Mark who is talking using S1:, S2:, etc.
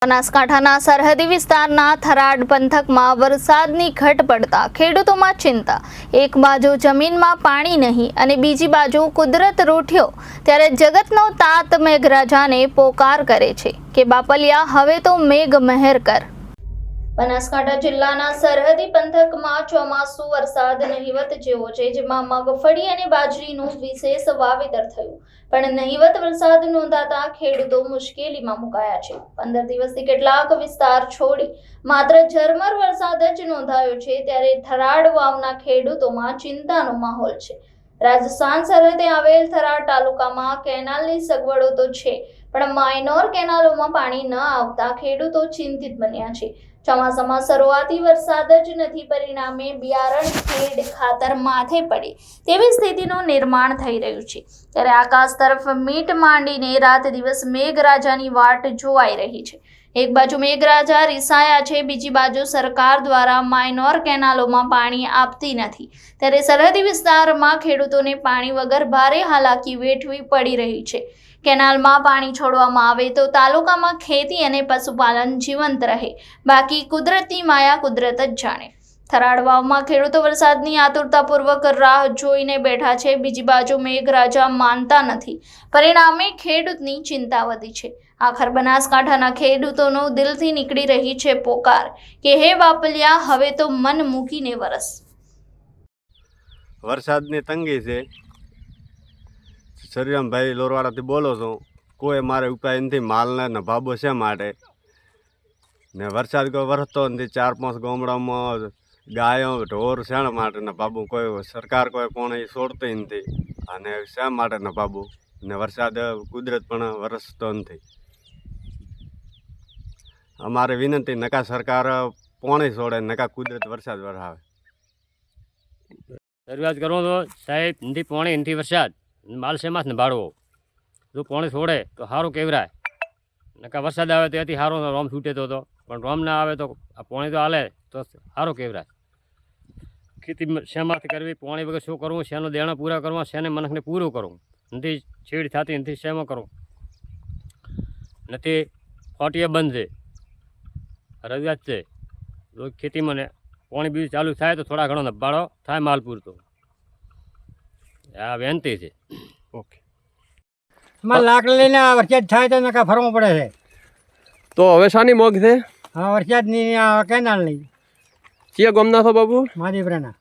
S1: બનાસકાંઠાના સરહદી વિસ્તારના થરાદ પંથકમાં વરસાદની ઘટ પડતા ખેડૂતોમાં ચિંતા। એક બાજુ જમીનમાં પાણી નહીં અને બીજી બાજુ કુદરત રૂઠ્યો ત્યારે જગતનો તાત મેઘરાજાને પોકાર કરે છે કે બાપલિયા હવે તો મેઘ મહેર કર। બનાસકાંઠા જિલ્લાના સરહદી પંથકમાં ચોમાસુ વરસાદ નહિવત જેવો છે, જેમાં મગફળી અને બાજરીનું વિશેષ વાવેતર થયું, પણ નહિવત વરસાદ નોંધાતા ખેડૂતો મુશ્કેલીમાં મુકાયા છે। 15 દિવસથી કેટલાક વિસ્તાર છોડી માત્ર ઝરમર વરસાદ જ નોંધાયો છે, ત્યારે થરાદ વાવના ખેડૂતોમાં ચિંતાનો માહોલ છે। રાજસ્થાન સરહદે આવેલ થરાદ તાલુકામાં કેનાલની સગવડો તો છે, પણ માઇનોર કેનાલોમાં પાણી ન આવતા ખેડૂતો ચિંતિત બન્યા છે। ચોમાસામાં શરૂઆતી વરસાદ જ નથી, પરિણામે બિયારણ ખેડ ખાતર માથે પડે તેવી સ્થિતિનું નિર્માણ થઈ રહ્યું છે। ત્યારે આકાશ તરફ મીટ માંડીને રાત દિવસ મેઘરાજાની વાટ જોવાઈ રહી છે। એક બાજુ મેઘરાજા રિસાયા છે, બીજી બાજુ સરકાર દ્વારા માઇનોર કેનાલોમાં પાણી આપતી નથી, ત્યારે સરહદી વિસ્તારમાં ખેડૂતોને પાણી વગર ભારે હાલાકી વેઠવી પડી રહી છે। કેનાલમાં પાણી છોડવામાં આવે તો તાલુકામાં ખેતી અને પશુપાલન જીવંત રહે, બાકી કુદરતી માયા કુદરત જ જાણે। થરાદ વાવમાં ખેડૂતો વરસાદની આતુરતાપૂર્વક રાહ જોઈને બેઠા છે, બીજી બાજુ મેઘરાજા માનતા નથી, પરિણામે ખેડૂતની ચિંતા વધી છે। આખર બનાસકાંઠાના ખેડૂતોનો દિલથી નીકળી રહી છે પોકાર કે હે બાપલિયા હવે તો મન મૂકીને વરસ।
S2: વરસાદની તંગી છે। સરિયમભાઈ લોરવાડાથી બોલો છું। કોઈ મારે ઉપાય નથી, માલને નભાબો છે માટે ને વરસાદ કોઈ વરસતો નથી। 4-5 ગામડામાં ગાયો ઢોર શેના માટે નભાબું, કોઈ સરકાર કોઈ કોણ છોડતી નથી અને શા માટે નભાબું ને વરસાદ કુદરત પણ વરસતો નથી। અમારે વિનંતી, નકા સરકાર પાણી છોડે, નકા કુદરત વરસાદ વરસાવે।
S3: શરૂઆત કરો તો સાહેબ નથી પાણી નથી વરસાદ માલ શેમાં જ નભાડવો, જો પાણી છોડે તો સારું કેવરાય, નકા વરસાદ આવે તો એથી સારો રોમ છૂટે તો પણ રોમ ના આવે તો આ પાણી તો હાલે તો સારું કેવરાય। ખેતી શેમાંથી કરવી, પાણી વગર શું કરવું, શેનો દેણા પૂરા કરવા, શેને મનખને પૂરું કરવું, નથી છેડ થતી નથી, શેમાં કરવું નથી, ફોટીએ બંધ છે, રજિયાત છે। ખેતીમાં ને પાણી બીજું ચાલુ થાય તો થોડા ઘણો નભાડો થાય માલ પૂરતો, આ વિનંતી છે।
S2: ઓકે,
S4: માં લાકડા લઈને વરસાદ થાય તો નકા ફરવું પડે છે।
S5: તો હવે શાની મોગ છે?
S4: હા, વરસાદની કેનાલ નહીં
S5: ચિયા ગમના છો બાબુ?
S4: માધીપરાના।